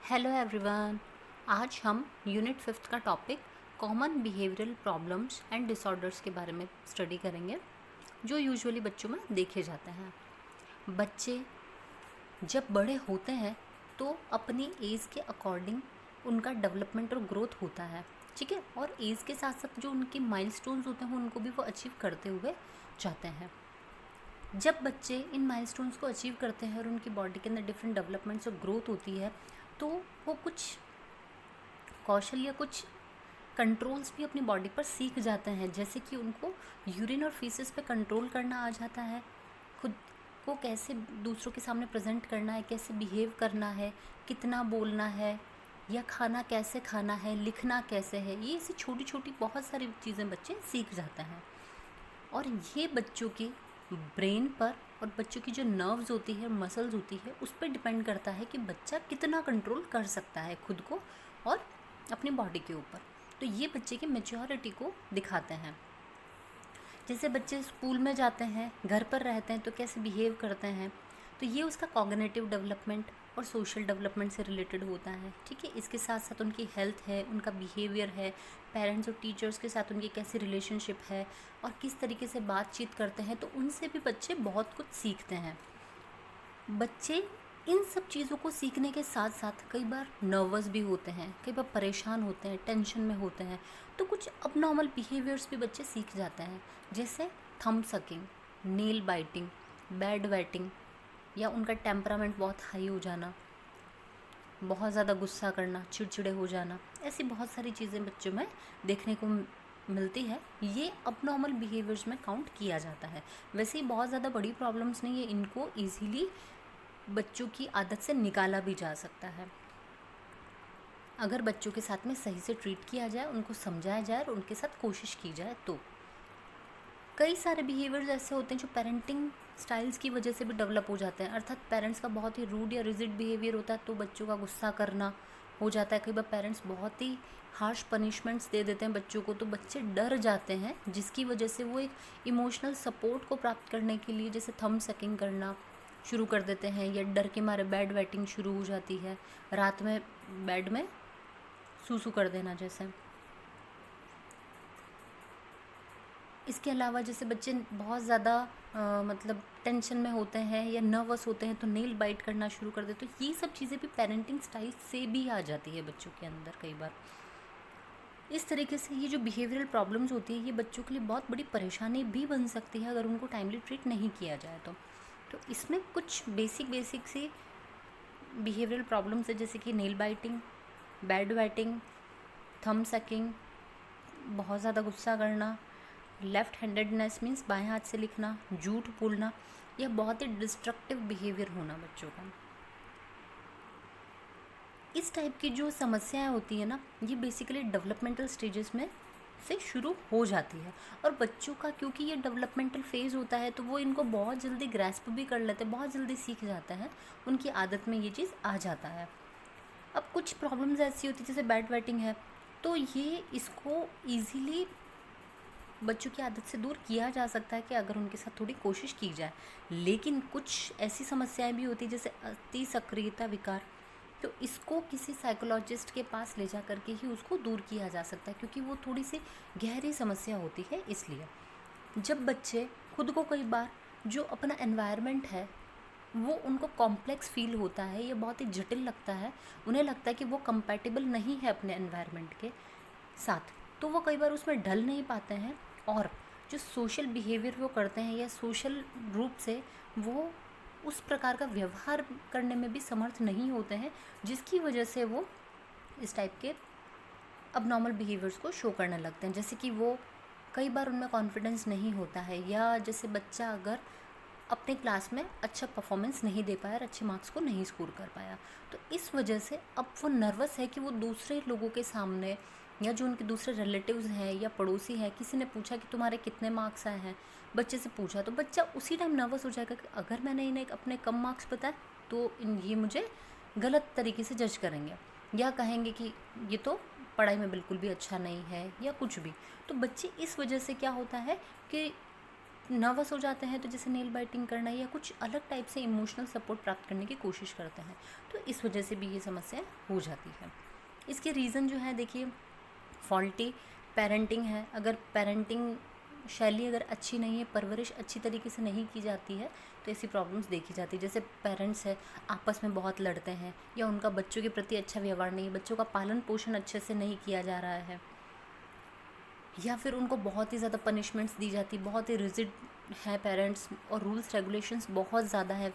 Hello everyone. आज हम unit 5 का topic common behavioural problems and disorders के बारे में स्टडी करेंगे जो यूजुअली बच्चों में देखे जाते हैं। बच्चे जब बड़े होते हैं तो अपनी एज के अकॉर्डिंग उनका डेवलपमेंट और ग्रोथ होता है, ठीक है। और एज के साथ साथ जो उनके माइलस्टोन्स होते हैं उनको भी वो अचीव करते हुए जाते हैं। जब बच्चे इन माइलस्टोन्स को अचीव करते हैं और उनकी बॉडी के अंदर डिफरेंट डेवलपमेंट्स और ग्रोथ होती है तो वो कुछ कौशल या कुछ कंट्रोल्स भी अपनी बॉडी पर सीख जाते हैं, जैसे कि उनको यूरिन और फीसेस पे कंट्रोल करना आ जाता है, खुद को कैसे दूसरों के सामने प्रेजेंट करना है, कैसे बिहेव करना है, कितना बोलना है या खाना कैसे खाना है, लिखना कैसे है। ये ऐसी छोटी छोटी बहुत सारी चीज़ें बच्चे सीख जाते हैं। और ये बच्चों की ब्रेन पर और बच्चों की जो नर्व्स होती है, मसल्स होती है, उस पर डिपेंड करता है कि बच्चा कितना कंट्रोल कर सकता है खुद को और अपनी बॉडी के ऊपर। तो ये बच्चे की मैच्योरिटी को दिखाते हैं। जैसे बच्चे स्कूल में जाते हैं, घर पर रहते हैं तो कैसे बिहेव करते हैं, तो ये उसका कॉग्निटिव डेवलपमेंट और सोशल डेवलपमेंट से रिलेटेड होता है, ठीक है। इसके साथ साथ उनकी हेल्थ है, उनका बिहेवियर है, पेरेंट्स और टीचर्स के साथ उनकी कैसी रिलेशनशिप है और किस तरीके से बातचीत करते हैं, तो उनसे भी बच्चे बहुत कुछ सीखते हैं। बच्चे इन सब चीज़ों को सीखने के साथ साथ कई बार नर्वस भी होते हैं, कई बार परेशान होते हैं, टेंशन में होते हैं, तो कुछ अबनॉर्मल बिहेवियर्स भी बच्चे सीख जाते हैं, जैसे thumb sucking, nail biting, bad waiting, या उनका टेम्परामेंट बहुत हाई हो जाना, बहुत ज़्यादा गुस्सा करना, चिड़चिड़े हो जाना। ऐसी बहुत सारी चीज़ें बच्चों में देखने को मिलती है। ये अबनॉर्मल बिहेवियर्स में काउंट किया जाता है। वैसे ही बहुत ज़्यादा बड़ी प्रॉब्लम्स नहीं है, इनको ईजीली बच्चों की आदत से निकाला भी जा सकता है अगर बच्चों के साथ में सही से ट्रीट किया जाए, उनको समझाया जाए और उनके साथ कोशिश की जाए। तो कई सारे बिहेवियर्स ऐसे होते हैं जो पेरेंटिंग स्टाइल्स की वजह से भी डेवलप हो जाते हैं, अर्थात पेरेंट्स का बहुत ही रूड या रिजिड बिहेवियर होता है तो बच्चों का गुस्सा करना हो जाता है। कई बार पेरेंट्स बहुत ही हार्श पनिशमेंट्स दे देते हैं बच्चों को, तो बच्चे डर जाते हैं, जिसकी वजह से वो एक इमोशनल सपोर्ट को प्राप्त करने के लिए जैसे थंब सकिंग करना शुरू कर देते हैं, या डर के मारे बेड वेटिंग शुरू हो जाती है, रात में बेड में सूसू कर देना जैसे। इसके अलावा जैसे बच्चे बहुत ज़्यादा मतलब टेंशन में होते हैं या नर्वस होते हैं तो नेल बाइट करना शुरू कर देते, तो ये सब चीज़ें भी पेरेंटिंग स्टाइल से भी आ जाती है बच्चों के अंदर कई बार। इस तरीके से ये जो बिहेवियरल प्रॉब्लम्स होती है ये बच्चों के लिए बहुत बड़ी परेशानी भी बन सकती है अगर उनको टाइमली ट्रीट नहीं किया जाए तो इसमें कुछ बेसिक सी बिहेवियरल प्रॉब्लम्स है, जैसे कि नेल बाइटिंग, बैड वाइटिंग, थंब सकिंग, बहुत ज़्यादा गुस्सा करना, लेफ़्ट हैंडेडनेस मीन्स बाएं हाथ से लिखना, झूठ बोलना, यह बहुत ही डिस्ट्रक्टिव बिहेवियर होना बच्चों का। इस टाइप की जो समस्याएं होती है ना, ये बेसिकली डेवलपमेंटल स्टेजेस में से शुरू हो जाती है। और बच्चों का क्योंकि ये डेवलपमेंटल फेज़ होता है तो वो इनको बहुत जल्दी ग्रैस्प भी कर लेते हैं, बहुत जल्दी सीख जाते हैं, उनकी आदत में ये चीज़ आ जाता है। अब कुछ प्रॉब्लम्स ऐसी होती है जैसे बैड वेटिंग है, तो ये इसको ईज़िली बच्चों की आदत से दूर किया जा सकता है कि अगर उनके साथ थोड़ी कोशिश की जाए। लेकिन कुछ ऐसी समस्याएं भी होती है जैसे अति सक्रियता विकार, तो इसको किसी साइकोलॉजिस्ट के पास ले जा करके ही उसको दूर किया जा सकता है, क्योंकि वो थोड़ी सी गहरी समस्या होती है। इसलिए जब बच्चे खुद को कई बार जो अपना एनवायरनमेंट है वो उनको कॉम्प्लेक्स फील होता है, ये बहुत ही जटिल लगता है, उन्हें लगता है कि वो कंपैटिबल नहीं है अपने एनवायरनमेंट के साथ, तो वो कई बार उसमें ढल नहीं पाते हैं और जो सोशल बिहेवियर वो करते हैं या सोशल रूप से वो उस प्रकार का व्यवहार करने में भी समर्थ नहीं होते हैं, जिसकी वजह से वो इस टाइप के अबनॉर्मल बिहेवियर्स को शो करने लगते हैं। जैसे कि वो कई बार उनमें कॉन्फिडेंस नहीं होता है, या जैसे बच्चा अगर अपने क्लास में अच्छा परफॉर्मेंस नहीं दे पाया और अच्छे मार्क्स को नहीं स्कोर कर पाया, तो इस वजह से अब वो नर्वस है कि वो दूसरे लोगों के सामने या जो उनके दूसरे रिलेटिव्स हैं या पड़ोसी हैं, किसी ने पूछा कि तुम्हारे कितने मार्क्स आए हैं, बच्चे से पूछा, तो बच्चा उसी टाइम नर्वस हो जाएगा कि अगर मैंने इन्हें अपने कम मार्क्स बताए तो ये मुझे गलत तरीके से जज करेंगे या कहेंगे कि ये तो पढ़ाई में बिल्कुल भी अच्छा नहीं है या कुछ भी। तो बच्चे इस वजह से क्या होता है कि नर्वस हो जाते हैं तो जैसे नेल बाइटिंग करना या कुछ अलग टाइप से इमोशनल सपोर्ट प्राप्त करने की कोशिश करते हैं, तो इस वजह से भी ये समस्या हो जाती है। इसके रीज़न जो है देखिए, फॉल्टी पेरेंटिंग है। अगर पेरेंटिंग शैली अगर अच्छी नहीं है, परवरिश अच्छी तरीके से नहीं की जाती है, तो ऐसी प्रॉब्लम्स देखी जाती है। जैसे पेरेंट्स है आपस में बहुत लड़ते हैं, या उनका बच्चों के प्रति अच्छा व्यवहार नहीं है, बच्चों का पालन पोषण अच्छे से नहीं किया जा रहा है, या फिर उनको बहुत ही ज़्यादा पनिशमेंट्स दी जाती, बहुत ही रिजिड है पेरेंट्स, और रूल्स रेगुलेशंस बहुत ज़्यादा है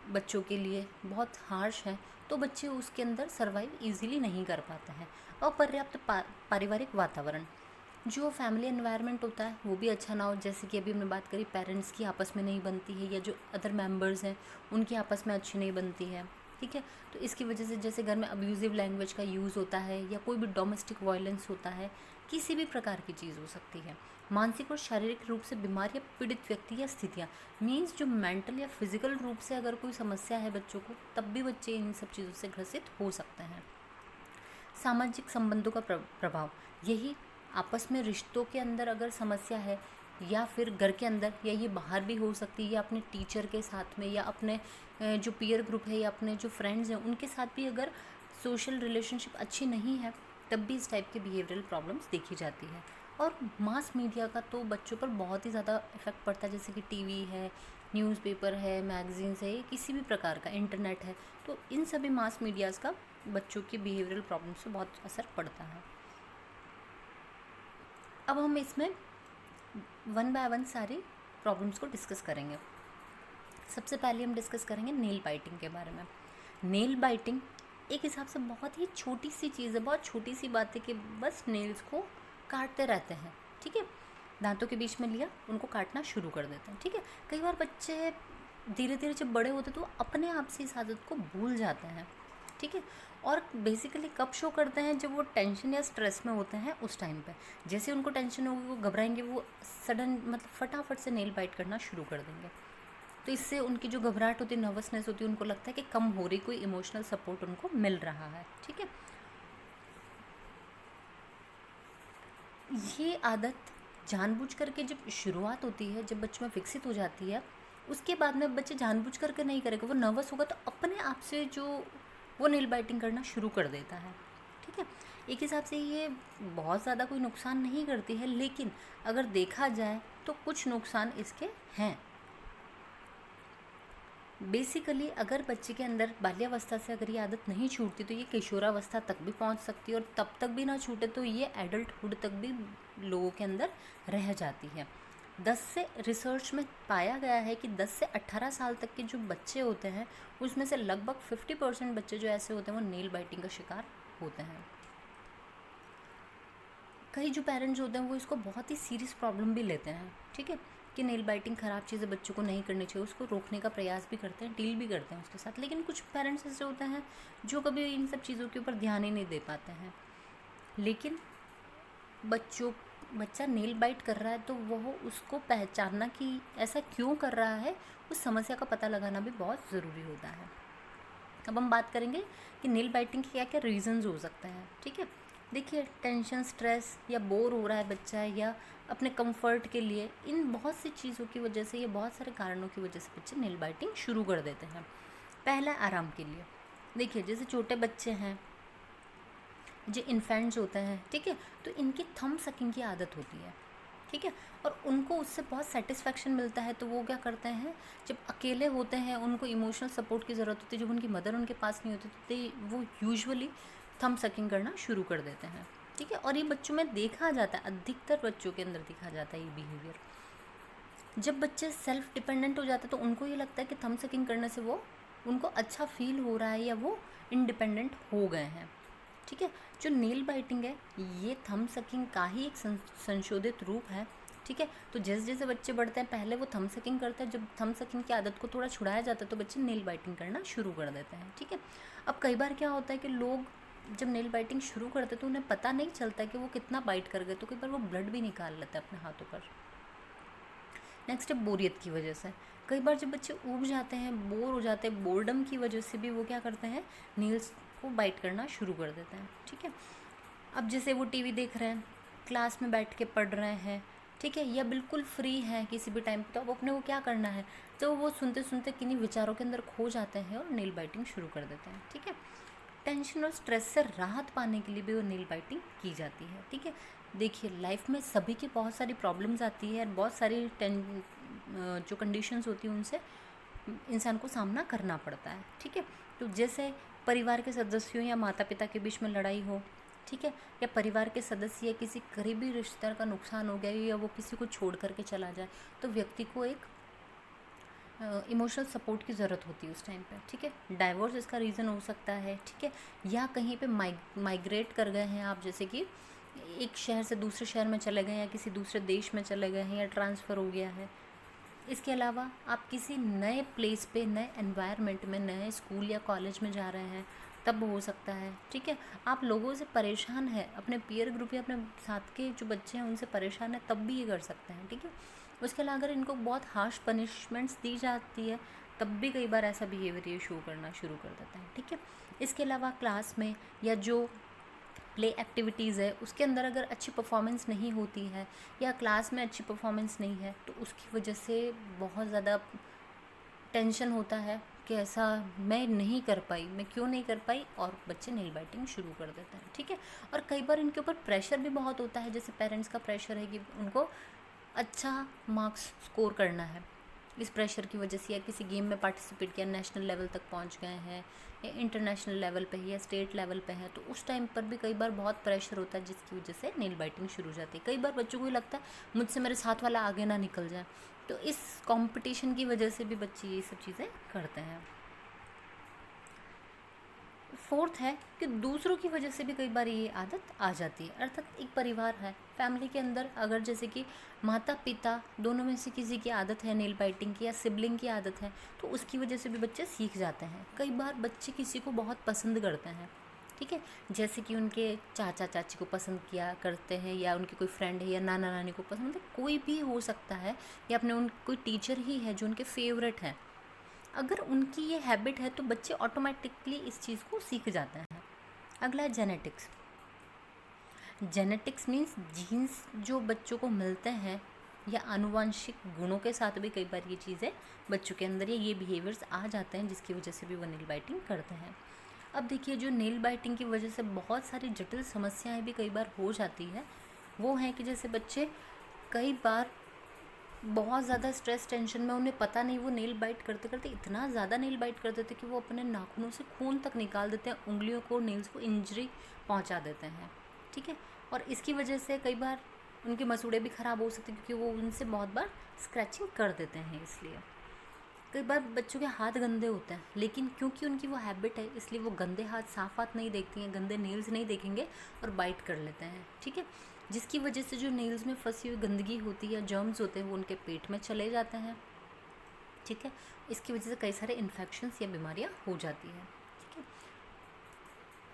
बच्चों के लिए, बहुत हार्श है, तो बच्चे उसके अंदर सर्वाइव इजीली नहीं कर पाते हैं। अपर्याप्त पारिवारिक वातावरण, जो फैमिली एनवायरनमेंट होता है वो भी अच्छा ना हो। जैसे कि अभी हमने बात करी, पेरेंट्स की आपस में नहीं बनती है, या जो अदर मेंबर्स हैं उनकी आपस में अच्छी नहीं बनती है, ठीक है। तो इसकी वजह से जैसे घर में अब्यूज़िव लैंग्वेज का यूज़ होता है, या कोई भी डोमेस्टिक वायलेंस होता है, किसी भी प्रकार की चीज़ हो सकती है। मानसिक और शारीरिक रूप से बीमार या पीड़ित व्यक्ति या स्थितियाँ, मीन्स जो मेंटल या फिजिकल रूप से अगर कोई समस्या है बच्चों को, तब भी बच्चे इन सब चीज़ों से ग्रसित हो सकते हैं। सामाजिक संबंधों का प्रभाव, यही आपस में रिश्तों के अंदर अगर समस्या है, या फिर घर के अंदर, या ये बाहर भी हो सकती है, या अपने टीचर के साथ में, या अपने जो पीयर ग्रुप है, या अपने जो फ्रेंड्स हैं उनके साथ भी अगर सोशल रिलेशनशिप अच्छी नहीं है, तब भी इस टाइप के बिहेवियरल प्रॉब्लम्स देखी जाती है। और मास मीडिया का तो बच्चों पर बहुत ही ज़्यादा इफ़ेक्ट पड़ता है, जैसे कि टीवी है, न्यूज़पेपर है, मैगजीन्स है, किसी भी प्रकार का इंटरनेट है, तो इन सभी मास मीडियाज़ का बच्चों की बिहेवियरल प्रॉब्लम्स पे बहुत असर पड़ता है। अब हम इसमें वन बाय वन सारी प्रॉब्लम्स को डिस्कस करेंगे। सबसे पहले हम डिस्कस करेंगे नेल बाइटिंग के बारे में। नेल बाइटिंग एक हिसाब से बहुत ही छोटी सी चीज़ है, बहुत छोटी सी बात है कि बस नेल्स को काटते रहते हैं, ठीक है। दांतों के बीच में लिया, उनको काटना शुरू कर देते हैं, ठीक है। कई बार बच्चे धीरे धीरे जब बड़े होते तो अपने आप से इस आदत को भूल जाते हैं, ठीक है। और बेसिकली कब शो करते हैं, जब वो टेंशन या स्ट्रेस में होते हैं उस टाइम पे। जैसे उनको टेंशन होगी, वो घबराएंगे, वो सडन मतलब फटाफट से नेल बाइट करना शुरू कर देंगे। तो इससे उनकी जो घबराहट होती है, नर्वसनेस होती है, उनको लगता है कि कम हो रही, कोई इमोशनल सपोर्ट उनको मिल रहा है, ठीक है। ये आदत जानबूझ करके जब शुरुआत होती है, जब बच्चों में विकसित हो जाती है, उसके बाद में बच्चे जानबूझ करके नहीं करेगा, वो नर्वस होगा तो अपने आप से जो वो नेल बाइटिंग करना शुरू कर देता है, ठीक है। एक हिसाब से ये बहुत ज़्यादा कोई नुकसान नहीं करती है, लेकिन अगर देखा जाए तो कुछ नुकसान इसके हैं। बेसिकली अगर बच्चे के अंदर बाल्यावस्था से अगर ये आदत नहीं छूटती तो ये किशोरावस्था तक भी पहुंच सकती है, और तब तक भी ना छूटे तो ये एडल्टहुड तक भी लोगों के अंदर रह जाती है। 10 से रिसर्च में पाया गया है कि 10 से 18 साल तक के जो बच्चे होते हैं, उसमें से लगभग 50% बच्चे जो ऐसे होते हैं वो नेल बाइटिंग का शिकार होते हैं। कई जो पेरेंट्स होते हैं वो इसको बहुत ही सीरियस प्रॉब्लम भी लेते हैं, ठीक है, कि नेल बाइटिंग ख़राब चीज़ है, बच्चों को नहीं करनी चाहिए, उसको रोकने का प्रयास भी करते हैं, डील भी करते हैं उसके साथ। लेकिन कुछ पेरेंट्स ऐसे होते हैं जो कभी इन सब चीज़ों के ऊपर ध्यान ही नहीं दे पाते हैं। लेकिन बच्चा नेल बाइट कर रहा है तो वह उसको पहचानना कि ऐसा क्यों कर रहा है, उस समस्या का पता लगाना भी बहुत ज़रूरी होता है। अब हम बात करेंगे कि नेल बाइटिंग के क्या क्या रीज़न्स हो सकते हैं, ठीक है। देखिए, टेंशन, स्ट्रेस, या बोर हो रहा है बच्चा, या अपने कंफर्ट के लिए, इन बहुत सी चीज़ों की वजह से, या बहुत सारे कारणों की वजह से बच्चे नेल बाइटिंग शुरू कर देते हैं। पहला, आराम के लिए। देखिए, जैसे छोटे बच्चे हैं, जो इन्फेंट्स होते हैं, ठीक है, तो इनकी थंब सकिंग की आदत होती है, ठीक है, और उनको उससे बहुत सेटिस्फेक्शन मिलता है। तो वो क्या करते हैं, जब अकेले होते हैं, उनको इमोशनल सपोर्ट की ज़रूरत होती है, जब उनकी मदर उनके पास नहीं होती तो वो यूजुअली थंब सकिंग करना शुरू कर देते हैं, ठीक है। और ये बच्चों में देखा जाता है, अधिकतर बच्चों के अंदर देखा जाता है ये बिहेवियर। जब बच्चे सेल्फ डिपेंडेंट हो जाते हैं तो उनको ये लगता है कि थंब सकिंग करने से वो उनको अच्छा फील हो रहा है, या वो इंडिपेंडेंट हो गए हैं, ठीक है। जो नेल बाइटिंग है ये थंब सकिंग का ही एक संशोधित रूप है, ठीक है। तो जैसे जैसे बच्चे बढ़ते हैं, पहले वो थंब सकिंग करते हैं, जब थंब सकिंग की आदत को थोड़ा छुड़ाया जाता है तो बच्चे नेल बाइटिंग करना शुरू कर देते हैं, ठीक है। अब कई बार क्या होता है कि लोग जब नेल बाइटिंग शुरू करते हैं तो उन्हें पता नहीं चलता कि वो कितना बाइट कर गए, तो कई बार वो ब्लड भी निकाल लेते हैं अपने हाथों पर। नेक्स्ट है बोरियत की वजह से। कई बार जब बच्चे ऊब जाते हैं, बोर हो जाते हैं, बोर्डम की वजह से भी वो क्या करते हैं, नेल्स को बाइट करना शुरू कर देते हैं, ठीक है। अब जैसे वो टीवी देख रहे हैं, क्लास में बैठ के पढ़ रहे हैं, ठीक है, या बिल्कुल फ्री हैं किसी भी टाइम पे, तो अब अपने को क्या करना है, तो वो सुनते सुनते किन्हीं विचारों के अंदर खो जाते हैं और नेल बाइटिंग शुरू कर देते हैं। ठीक है, टेंशन और स्ट्रेस से राहत पाने के लिए भी वो नेल बाइटिंग की जाती है। ठीक है, देखिए लाइफ में सभी की बहुत सारी प्रॉब्लम्स आती है और बहुत सारी जो कंडीशंस होती हैं उनसे इंसान को सामना करना पड़ता है। ठीक है, तो जैसे परिवार के सदस्यों या माता पिता के बीच में लड़ाई हो, ठीक है, या परिवार के सदस्य या किसी करीबी रिश्तेदार का नुकसान हो गया या वो किसी को छोड़ करके चला जाए, तो व्यक्ति को एक इमोशनल सपोर्ट की ज़रूरत होती है उस टाइम पे। ठीक है, डाइवोर्स इसका रीज़न हो सकता है। ठीक है, या कहीं पे माइग्रेट कर गए हैं आप, जैसे कि एक शहर से दूसरे शहर में चले गए हैं या किसी दूसरे देश में चले गए हैं या ट्रांसफ़र हो गया है। इसके अलावा आप किसी नए प्लेस पे, नए एनवायरनमेंट में, नए स्कूल या कॉलेज में जा रहे हैं, तब हो सकता है। ठीक है, आप लोगों से परेशान है, अपने पीयर ग्रुप या अपने साथ के जो बच्चे हैं उनसे परेशान है, तब भी ये कर सकते हैं। ठीक है, उसके अलावा अगर इनको बहुत हार्श पनिशमेंट्स दी जाती है, तब भी कई बार ऐसा बिहेवियर ये शो करना शुरू कर देता है। ठीक है, इसके अलावा क्लास में या जो प्ले एक्टिविटीज़ है उसके अंदर अगर अच्छी परफॉर्मेंस नहीं होती है या क्लास में अच्छी परफॉर्मेंस नहीं है, तो उसकी वजह से बहुत ज़्यादा टेंशन होता है कि ऐसा मैं नहीं कर पाई, मैं क्यों नहीं कर पाई, और बच्चे नेल बाइटिंग शुरू कर देते हैं। ठीक है, और कई बार इनके ऊपर प्रेशर भी बहुत होता है, जैसे पेरेंट्स का प्रेशर है कि उनको अच्छा मार्क्स स्कोर करना है। इस प्रेशर की वजह से या किसी गेम में पार्टिसिपेट किया, नेशनल लेवल तक पहुंच गए हैं या इंटरनेशनल लेवल पे है या स्टेट लेवल पे है, तो उस टाइम पर भी कई बार बहुत प्रेशर होता है जिसकी वजह से नेल बाइटिंग शुरू हो जाती है। कई बार बच्चों को ये लगता है मुझसे मेरे साथ वाला आगे ना निकल जाए, तो इस कंपटीशन की वजह से भी बच्चे ये सब चीज़ें करते हैं। फोर्थ है कि दूसरों की वजह से भी कई बार ये आदत आ जाती है। अर्थात एक परिवार है, फैमिली के अंदर अगर जैसे कि माता पिता दोनों में से किसी की आदत है नेल बाइटिंग की या सिबलिंग की आदत है, तो उसकी वजह से भी बच्चे सीख जाते हैं। कई बार बच्चे किसी को बहुत पसंद करते हैं, ठीक है, जैसे कि उनके चाचा चाची को पसंद किया करते हैं या उनकी कोई फ्रेंड है या नाना नानी को पसंद, मतलब कोई भी हो सकता है, या अपने उन कोई टीचर ही है जो उनके फेवरेट है। अगर उनकी ये हैबिट है तो बच्चे ऑटोमेटिकली इस चीज़ को सीख जाते हैं। अगला है जेनेटिक्स। जेनेटिक्स मीन्स जीन्स जो बच्चों को मिलते हैं या आनुवंशिक गुणों के साथ भी कई बार ये चीज़ें बच्चों के अंदर ये बिहेवियर्स आ जाते हैं जिसकी वजह से भी वो नेल बाइटिंग करते हैं। अब देखिए, जो नेल बाइटिंग की वजह से बहुत सारी जटिल समस्याएं भी कई बार हो जाती है, वो हैं कि जैसे बच्चे कई बार बहुत ज़्यादा स्ट्रेस टेंशन में, उन्हें पता नहीं, वो नेल बाइट करते करते इतना ज़्यादा नेल बाइट कर देते कि वो अपने नाखूनों से खून तक निकाल देते हैं, उंगलियों को, नेल्स को इंजरी पहुंचा देते हैं। ठीक है, और इसकी वजह से कई बार उनके मसूड़े भी ख़राब हो सकते हैं क्योंकि वो उनसे बहुत बार स्क्रैचिंग कर देते हैं। इसलिए कई बार बच्चों के हाथ गंदे होते हैं, लेकिन क्योंकि उनकी वो हैबिट है इसलिए वो गंदे हाथ, साफ हाथ नहीं देखती हैं, गंदे नेल्स नहीं देखेंगे और बाइट कर लेते हैं। ठीक है, जिसकी वजह से जो नेल्स में फंसी हुई गंदगी होती है या जर्म्स होते हैं वो उनके पेट में चले जाते हैं। ठीक है, इसकी वजह से कई सारे इन्फेक्शंस या बीमारियां हो जाती हैं। ठीक है,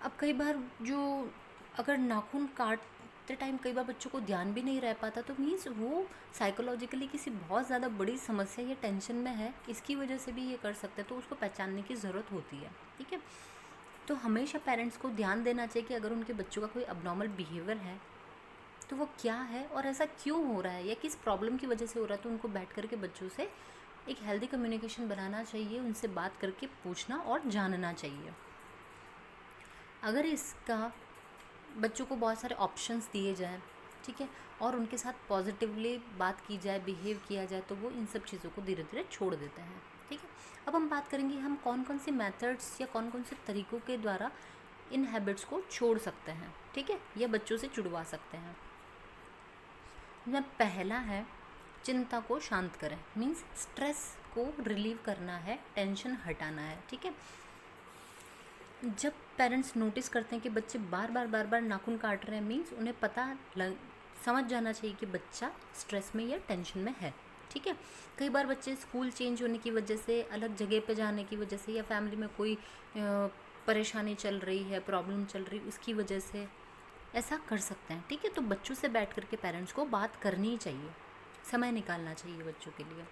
अब कई बार जो अगर नाखून काटते टाइम कई बार बच्चों को ध्यान भी नहीं रह पाता, तो मीन्स वो साइकोलॉजिकली किसी बहुत ज़्यादा बड़ी समस्या या टेंशन में है, इसकी वजह से भी ये कर सकते हैं, तो उसको पहचानने की ज़रूरत होती है। ठीक है, तो हमेशा पेरेंट्स को ध्यान देना चाहिए कि अगर उनके बच्चों का कोई अबनॉर्मल बिहेवियर है तो वो क्या है और ऐसा क्यों हो रहा है या किस प्रॉब्लम की वजह से हो रहा है, तो उनको बैठ करके बच्चों से एक हेल्दी कम्युनिकेशन बनाना चाहिए, उनसे बात करके पूछना और जानना चाहिए। अगर इसका बच्चों को बहुत सारे ऑप्शंस दिए जाएँ, ठीक है, और उनके साथ पॉजिटिवली बात की जाए, बिहेव किया जाए, तो वो इन सब चीज़ों को धीरे धीरे छोड़ देते हैं। ठीक है, अब हम बात करेंगे हम कौन कौन से मेथड्स या कौन कौन से तरीक़ों के द्वारा इन हैबिट्स को छोड़ सकते हैं, ठीक है, या बच्चों से छुड़वा सकते हैं। में पहला है चिंता को शांत करें, मीन्स स्ट्रेस को रिलीव करना है, टेंशन हटाना है। ठीक है, जब पेरेंट्स नोटिस करते हैं कि बच्चे बार बार नाखून काट रहे हैं, मीन्स उन्हें समझ जाना चाहिए कि बच्चा स्ट्रेस में या टेंशन में है। ठीक है, कई बार बच्चे स्कूल चेंज होने की वजह से, अलग जगह पे जाने की वजह से, या फैमिली में कोई परेशानी चल रही है, प्रॉब्लम चल रही, उसकी वजह से ऐसा कर सकते हैं। ठीक है, तो बच्चों से बैठ करके पेरेंट्स को बात करनी चाहिए, समय निकालना चाहिए बच्चों के लिए।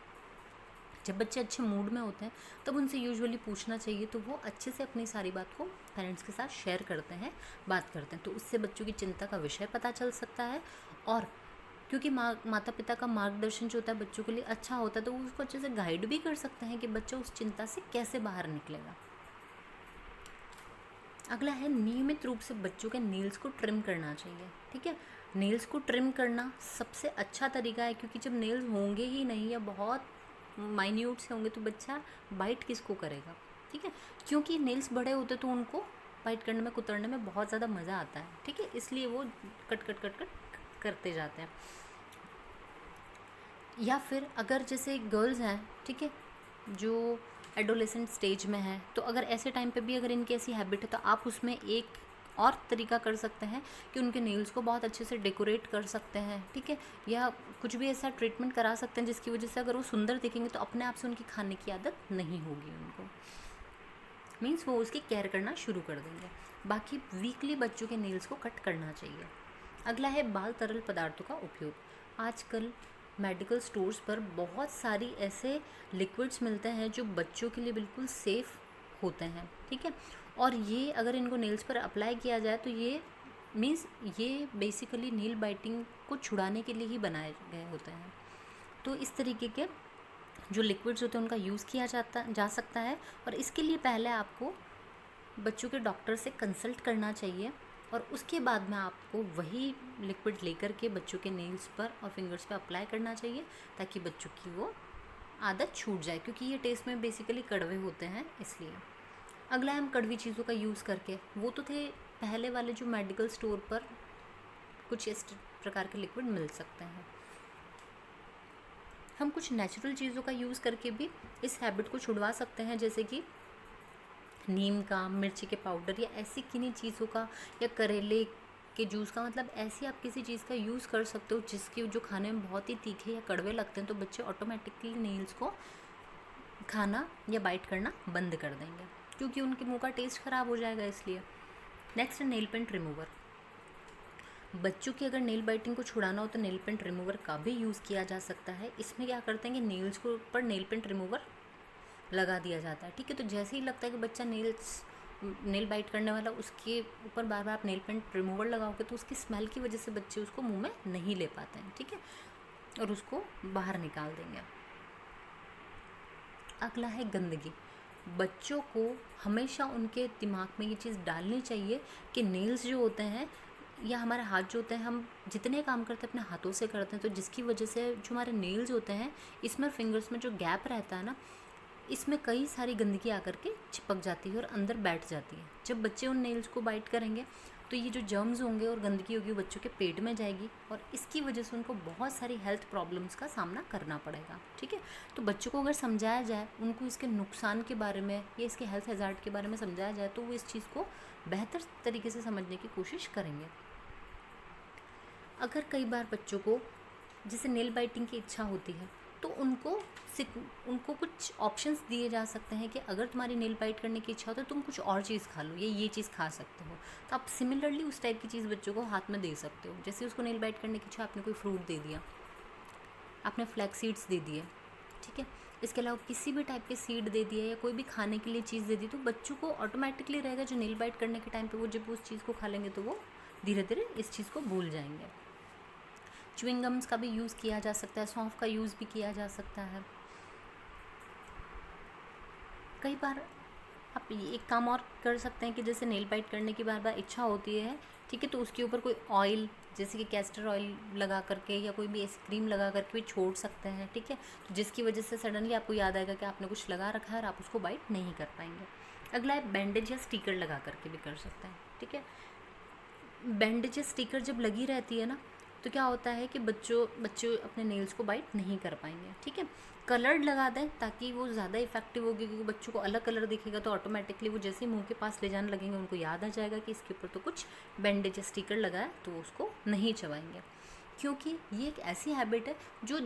जब बच्चे अच्छे मूड में होते हैं तब उनसे यूजुअली पूछना चाहिए, तो वो अच्छे से अपनी सारी बात को पेरेंट्स के साथ शेयर करते हैं, बात करते हैं, तो उससे बच्चों की चिंता का विषय पता चल सकता है। और क्योंकि माता पिता का मार्गदर्शन जो होता है बच्चों के लिए अच्छा होता है, तो वो उसको अच्छे से गाइड भी कर सकते हैं कि बच्चा उस चिंता से कैसे बाहर निकलेगा। अगला है नियमित रूप से बच्चों के नेल्स को ट्रिम करना चाहिए। ठीक है, नेल्स को ट्रिम करना सबसे अच्छा तरीका है, क्योंकि जब नेल्स होंगे ही नहीं या बहुत माइन्यूट से होंगे तो बच्चा बाइट किसको करेगा। ठीक है, क्योंकि नेल्स बड़े होते तो उनको बाइट करने में, कुतरने में बहुत ज़्यादा मज़ा आता है। ठीक है, इसलिए वो कट कट कट कट करते जाते हैं। या फिर अगर जैसे गर्ल्स हैं, ठीक है, जो एडोलेसेंट स्टेज में है, तो अगर ऐसे टाइम पे भी अगर इनकी ऐसी हैबिट है तो आप उसमें एक और तरीका कर सकते हैं कि उनके नेल्स को बहुत अच्छे से डेकोरेट कर सकते हैं। ठीक है, या कुछ भी ऐसा ट्रीटमेंट करा सकते हैं जिसकी वजह से अगर वो सुंदर दिखेंगे तो अपने आप से उनकी खाने की आदत नहीं होगी उनको, मीन्स वो उसकी केयर करना शुरू कर देंगे। बाकी वीकली बच्चों के नेल्स को कट करना चाहिए। अगला है बाल तरल पदार्थों का उपयोग। आजकल मेडिकल स्टोर्स पर बहुत सारी ऐसे लिक्विड्स मिलते हैं जो बच्चों के लिए बिल्कुल सेफ़ होते हैं। ठीक है, और ये अगर इनको नेल्स पर अप्लाई किया जाए तो ये मीन्स ये बेसिकली नील बाइटिंग को छुड़ाने के लिए ही बनाए गए होते हैं। तो इस तरीके के जो लिक्विड्स होते हैं उनका यूज़ किया जा सकता है, और इसके लिए पहले आपको बच्चों के डॉक्टर से कंसल्ट करना चाहिए, और उसके बाद में आपको वही लिक्विड लेकर के बच्चों के नेल्स पर और फिंगर्स पे अप्लाई करना चाहिए, ताकि बच्चों की वो आदत छूट जाए, क्योंकि ये टेस्ट में बेसिकली कड़वे होते हैं इसलिए। अगला है हम कड़वी चीज़ों का यूज़ करके, वो तो थे पहले वाले जो मेडिकल स्टोर पर कुछ इस प्रकार के लिक्विड मिल सकते हैं। हम कुछ नेचुरल चीज़ों का यूज़ करके भी इस हैबिट को छुड़वा सकते हैं, जैसे कि नीम का, मिर्ची के पाउडर, या ऐसी किन्हीं चीज़ों का, या करेले के जूस का, मतलब ऐसी आप किसी चीज़ का यूज़ कर सकते हो जिसकी जो खाने में बहुत ही तीखे या कड़वे लगते हैं, तो बच्चे ऑटोमेटिकली नेल्स को खाना या बाइट करना बंद कर देंगे, क्योंकि उनके मुंह का टेस्ट ख़राब हो जाएगा इसलिए। नेक्स्ट है नेल पेंट रिमूवर। बच्चों की अगर नेल बाइटिंग को छुड़ाना हो तो नेल पेंट रिमूवर का भी यूज़ किया जा सकता है। इसमें क्या करते हैं कि नेल्स को ऊपर नेल पेंट रिमूवर लगा दिया जाता है। ठीक है, तो जैसे ही लगता है कि बच्चा नेल बाइट करने वाला, उसके ऊपर बार बार आप नेल पेंट रिमूवर लगाओगे तो उसकी स्मेल की वजह से बच्चे उसको मुंह में नहीं ले पाते हैं। ठीक है, और उसको बाहर निकाल देंगे। अगला है गंदगी। बच्चों को हमेशा उनके दिमाग में ये चीज़ डालनी चाहिए कि नेल्स जो होते हैं या हमारे हाथ जो होते हैं, हम जितने काम करते हैं अपने हाथों से करते हैं, तो जिसकी वजह से जो हमारे नेल्स होते हैं इसमें फिंगर्स में जो गैप रहता है ना, इसमें कई सारी गंदगी आकर के चिपक जाती है और अंदर बैठ जाती है। जब बच्चे उन नेल्स को बाइट करेंगे तो ये जो जर्म्स होंगे और गंदगी होगी बच्चों के पेट में जाएगी, और इसकी वजह से उनको बहुत सारी हेल्थ प्रॉब्लम्स का सामना करना पड़ेगा। ठीक है, तो बच्चों को अगर समझाया जाए, उनको इसके नुकसान के बारे में या इसके हेल्थ हैज़ार्ड के बारे में समझाया जाए, तो वो इस चीज़ को बेहतर तरीके से समझने की कोशिश करेंगे। अगर कई बार बच्चों को जैसे नेल बाइटिंग की इच्छा होती है, तो उनको कुछ ऑप्शंस दिए जा सकते हैं कि अगर तुम्हारी नेल बाइट करने की इच्छा हो तो तुम कुछ और चीज़ खा लो, ये चीज़ खा सकते हो। तो आप सिमिलरली उस टाइप की चीज़ बच्चों को हाथ में दे सकते हो। जैसे उसको नेल बाइट करने की इच्छा, आपने कोई फ्रूट दे दिया, आपने फ्लैक्स सीड्स दे दिए। ठीक है, इसके अलावा किसी भी टाइप के सीड दे दिए या कोई भी खाने के लिए चीज़ दे दी, तो बच्चों को ऑटोमेटिकली रहेगा जो नेल बाइट करने के टाइम पे वो जब उस चीज़ को खा लेंगे तो वो धीरे धीरे इस चीज़ को भूल जाएंगे। च्युइंगम्स का भी यूज़ किया जा सकता है, सौंफ का यूज़ भी किया जा सकता है। कई बार आप एक काम और कर सकते हैं कि जैसे नेल बाइट करने की बार बार इच्छा होती है, ठीक है, तो उसके ऊपर कोई ऑयल जैसे कि कैस्टर ऑयल लगा करके या कोई भी ऐसी क्रीम लगा करके भी छोड़ सकते हैं। ठीक है, तो जिसकी वजह से सडनली आपको याद आएगा कि आपने कुछ लगा रखा है और आप उसको बाइट नहीं कर पाएंगे। अगला है बैंडेज या स्टिकर लगा करके भी कर सकते हैं। ठीक है, बैंडेज या स्टिकर जब लगी रहती है ना, तो क्या होता है कि बच्चे अपने नेल्स को बाइट नहीं कर पाएंगे। ठीक है, कलर्ड लगा दें ताकि वो ज़्यादा इफेक्टिव होगी, क्योंकि बच्चों को अलग कलर दिखेगा तो ऑटोमेटिकली वो जैसे ही मुंह के पास ले जाने लगेंगे उनको याद आ जाएगा कि इसके ऊपर तो कुछ बैंडेज या स्टिकर लगा है, तो उसको नहीं चबाएंगे। क्योंकि ये एक ऐसी हैबिट है जो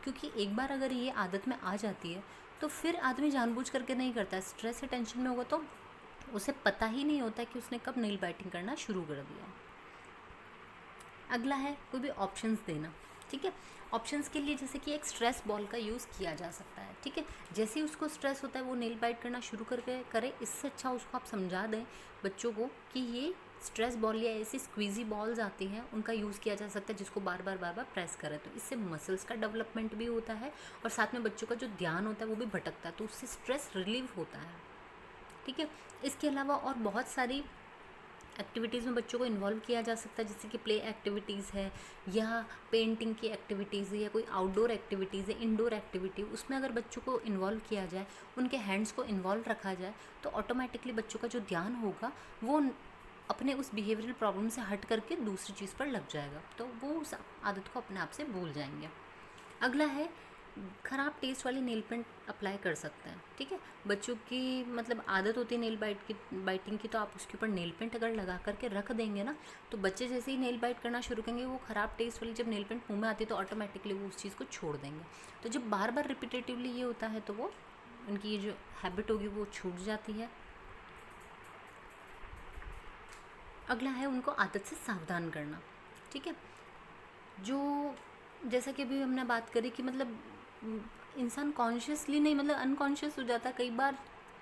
क्योंकि एक बार अगर ये आदत में आ जाती है तो फिर आदमी जानबूझ करके नहीं करता है। स्ट्रेस या टेंशन में होगा तो उसे पता ही नहीं होता कि उसने कब नेल बाइटिंग करना शुरू कर दिया। अगला है कोई भी ऑप्शंस देना। ठीक है, ऑप्शंस के लिए जैसे कि एक स्ट्रेस बॉल का यूज़ किया जा सकता है। ठीक है, जैसे ही उसको स्ट्रेस होता है वो नेल बाइट करना शुरू करके करे, इससे अच्छा उसको आप समझा दें बच्चों को कि ये स्ट्रेस बॉल या ऐसी स्क्वीजी बॉल्स आती हैं, उनका यूज़ किया जा सकता है जिसको बार बार प्रेस करें, तो इससे मसल्स का डेवलपमेंट भी होता है और साथ में बच्चों का जो ध्यान होता है वो भी भटकता है, तो उससे स्ट्रेस रिलीव होता है। ठीक है, इसके अलावा और बहुत सारी एक्टिविटीज़ में बच्चों को इन्वॉल्व किया जा सकता है, जैसे कि प्ले एक्टिविटीज़ है या पेंटिंग की एक्टिविटीज़ है या कोई आउटडोर एक्टिविटीज़ है, इंडोर एक्टिविटी, उसमें अगर बच्चों को इन्वॉल्व किया जाए, उनके हैंड्स को इन्वॉल्व रखा जाए, तो ऑटोमेटिकली बच्चों का जो ध्यान होगा वो अपने उस बिहेवियरल प्रॉब्लम से हट करके दूसरी चीज़ पर लग जाएगा, तो वो उस आदत को अपने आप से भूल जाएंगे। अगला है ख़राब टेस्ट वाली नेल पेंट अप्लाई कर सकते हैं। ठीक है, बच्चों की मतलब आदत होती है नेल बाइटिंग की, तो आप उसके ऊपर नेल पेंट अगर लगा करके रख देंगे ना, तो बच्चे जैसे ही नेल बाइट करना शुरू करेंगे, वो ख़राब टेस्ट वाली जब नेल पेंट मुंह में आती है तो ऑटोमेटिकली वो उस चीज़ को छोड़ देंगे। तो जब बार बार रिपीटेटिवली ये होता है तो वो उनकी ये जो हैबिट होगी वो छूट जाती है। अगला है उनको आदत से सावधान करना। ठीक है, जो जैसा कि अभी हमने बात करी कि मतलब इंसान कॉन्शियसली नहीं, मतलब अनकॉन्शियस हो जाता है, कई बार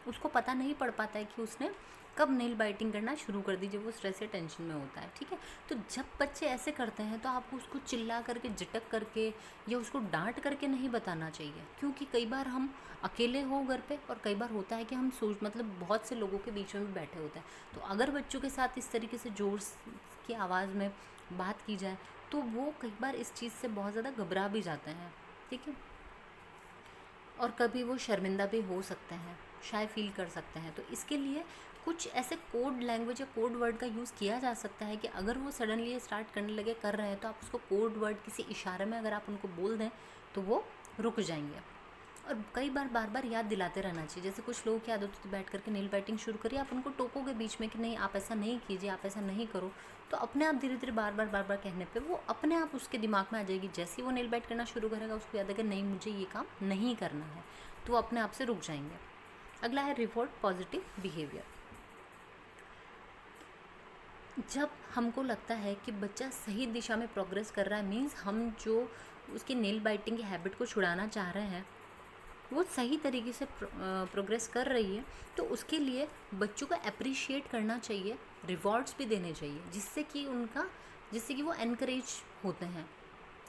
उसको पता नहीं पड़ पाता है कि उसने कब नेल बाइटिंग करना शुरू कर दी, जब वो स्ट्रेस या टेंशन में होता है। ठीक है, तो जब बच्चे ऐसे करते हैं तो आपको उसको चिल्ला करके, झटक करके या उसको डांट करके नहीं बताना चाहिए, क्योंकि कई बार हम अकेले हो घर पे और कई बार होता है कि हम मतलब बहुत से लोगों के बीच में भी बैठे होते हैं, तो अगर बच्चों के साथ इस तरीके से ज़ोर की आवाज़ में बात की जाए तो वो कई बार इस चीज़ से बहुत ज़्यादा घबरा भी जाते हैं। ठीक है, और कभी वो शर्मिंदा भी हो सकते हैं, शाय फील कर सकते हैं, तो इसके लिए कुछ ऐसे कोड लैंग्वेज या कोड वर्ड का यूज़ किया जा सकता है कि अगर वो सडनली स्टार्ट करने लगे कर रहे हैं तो आप उसको कोड वर्ड किसी इशारे में अगर आप उनको बोल दें तो वो रुक जाएंगे। और कई बार बार बार याद दिलाते रहना चाहिए, जैसे कुछ लोगों की आदत होती है बैठ करके नेल बाइटिंग शुरू करिए, आप उनको टोकोगे बीच में कि नहीं आप ऐसा नहीं कीजिए, आप ऐसा नहीं करो, तो अपने आप धीरे धीरे बार बार कहने पे वो अपने आप उसके दिमाग में आ जाएगी। जैसे ही वो नेल बाइट करना शुरू करेगा उसको याद है कि नहीं मुझे ये काम नहीं करना है, तो वो अपने आप से रुक जाएंगे। अगला है रिवॉर्ड पॉजिटिव बिहेवियर। जब हमको लगता है कि बच्चा सही दिशा में प्रोग्रेस कर रहा है, मीन्स हम जो उसकी नेल बाइटिंग की हैबिट को छुड़ाना चाह रहे हैं वो सही तरीके से प्रोग्रेस कर रही है, तो उसके लिए बच्चों को अप्रिशिएट करना चाहिए, रिवॉर्ड्स भी देने चाहिए, जिससे कि वो एनकरेज होते हैं।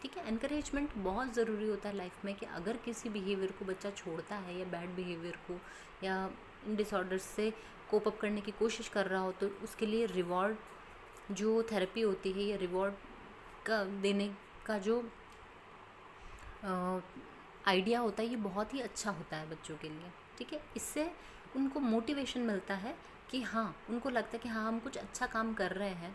ठीक है, एनकरेजमेंट बहुत ज़रूरी होता है लाइफ में, कि अगर किसी बिहेवियर को बच्चा छोड़ता है या बैड बिहेवियर को या इन डिसऑर्डर्स से कोप अप करने की कोशिश कर रहा हो, तो उसके लिए रिवॉर्ड जो थेरेपी होती है या रिवॉर्ड का देने का जो आइडिया होता है, ये बहुत ही अच्छा होता है बच्चों के लिए। ठीक है, इससे उनको मोटिवेशन मिलता है कि हाँ, उनको लगता है कि हाँ हम कुछ अच्छा काम कर रहे हैं,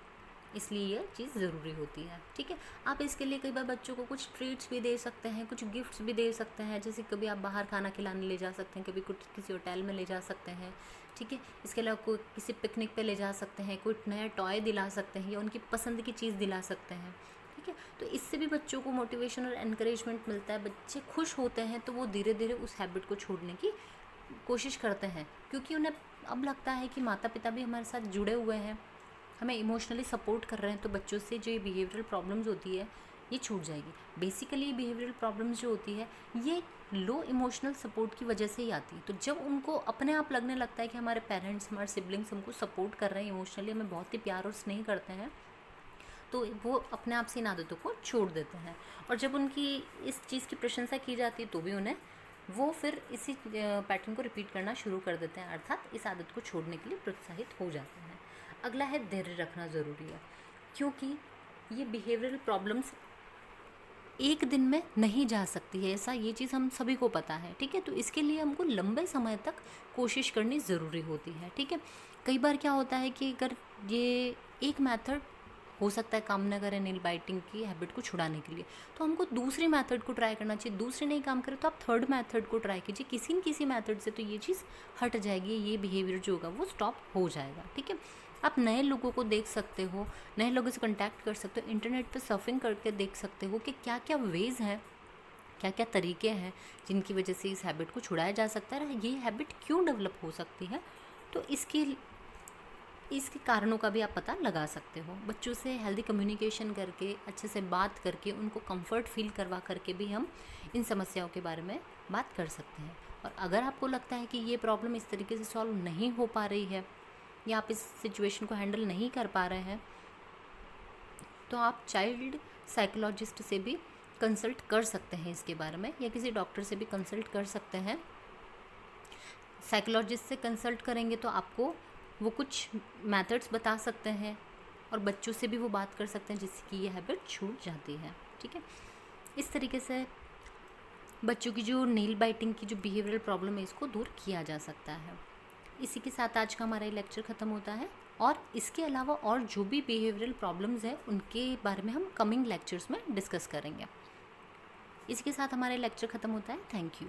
इसलिए ये चीज़ ज़रूरी होती है। ठीक है, आप इसके लिए कई बार बच्चों को कुछ ट्रीट्स भी दे सकते हैं, कुछ गिफ्ट्स भी दे सकते हैं, जैसे कभी आप बाहर खाना खिलाने ले जा सकते हैं, कभी कुछ किसी होटल में ले जा सकते हैं। ठीक है, इसके अलावा कोई किसी पिकनिक पे ले जा सकते हैं, कोई नया टॉय दिला सकते हैं या उनकी पसंद की चीज़ दिला सकते हैं। ठीक है, तो इससे भी बच्चों को मोटिवेशन और एनकरेजमेंट मिलता है, बच्चे खुश होते हैं, तो वो धीरे धीरे उस हैबिट को छोड़ने की कोशिश करते हैं, क्योंकि उन्हें अब लगता है कि माता पिता भी हमारे साथ जुड़े हुए हैं, हमें इमोशनली सपोर्ट कर रहे हैं, तो बच्चों से जो ये बिहेवियरल प्रॉब्लम्स होती है ये छूट जाएगी। बेसिकली बिहेवियरल प्रॉब्लम्स जो होती है ये लो इमोशनल सपोर्ट की वजह से ही आती है, तो जब उनको अपने आप लगने लगता है कि हमारे पेरेंट्स, हमारे सिबलिंग्स हमको सपोर्ट कर रहे हैं इमोशनली, हमें बहुत ही प्यार और स्नेह करते हैं, तो वो अपने आप से इन आदतों को छोड़ देते हैं। और जब उनकी इस चीज़ की प्रशंसा की जाती है तो भी उन्हें वो फिर इसी पैटर्न को रिपीट करना शुरू कर देते हैं, अर्थात इस आदत को छोड़ने के लिए प्रोत्साहित हो जाते हैं। अगला है धैर्य रखना ज़रूरी है, क्योंकि ये बिहेवियरल प्रॉब्लम्स एक दिन में नहीं जा सकती है, ऐसा ये चीज़ हम सभी को पता है। ठीक है, तो इसके लिए हमको लंबे समय तक कोशिश करनी ज़रूरी होती है। ठीक है, कई बार क्या होता है कि अगर ये एक मेथड हो सकता है काम न करे नेल बाइटिंग की हैबिट को छुड़ाने के लिए, तो हमको दूसरी मेथड को ट्राई करना चाहिए। दूसरी नहीं काम करे तो आप थर्ड मेथड को ट्राई कीजिए, किसी न किसी मेथड से तो ये चीज़ हट जाएगी, ये बिहेवियर जो होगा वो स्टॉप हो जाएगा। ठीक है, आप नए लोगों को देख सकते हो, नए लोगों से कांटेक्ट कर सकते हो, इंटरनेट पे सर्फिंग करके देख सकते हो कि क्या क्या वेज़ हैं, क्या क्या तरीके हैं जिनकी वजह से इस हैबिट को छुड़ाया जा सकता है, ये हैबिट क्यों डेवलप हो सकती है, तो इसके कारणों का भी आप पता लगा सकते हो। बच्चों से हेल्दी कम्युनिकेशन करके, अच्छे से बात करके, उनको कंफर्ट फील करवा करके भी हम इन समस्याओं के बारे में बात कर सकते हैं। और अगर आपको लगता है कि ये प्रॉब्लम इस तरीके से सॉल्व नहीं हो पा रही है या आप इस सिचुएशन को हैंडल नहीं कर पा रहे हैं, तो आप चाइल्ड साइकोलॉजिस्ट से भी कंसल्ट कर सकते हैं इसके बारे में, या किसी डॉक्टर से भी कंसल्ट कर सकते हैं। साइकोलॉजिस्ट से कंसल्ट करेंगे तो आपको वो कुछ मेथड्स बता सकते हैं, और बच्चों से भी वो बात कर सकते हैं जिससे कि ये हैबिट छूट जाती है। ठीक है, इस तरीके से बच्चों की जो नेल बाइटिंग की जो बिहेवियरल प्रॉब्लम है इसको दूर किया जा सकता है। इसी के साथ आज का हमारा ये लेक्चर ख़त्म होता है, और इसके अलावा और जो भी बिहेवियरल प्रॉब्लम्स हैं उनके बारे में हम कमिंग लेक्चर्स में डिस्कस करेंगे। इसके साथ हमारा लेक्चर ख़त्म होता है। Thank you.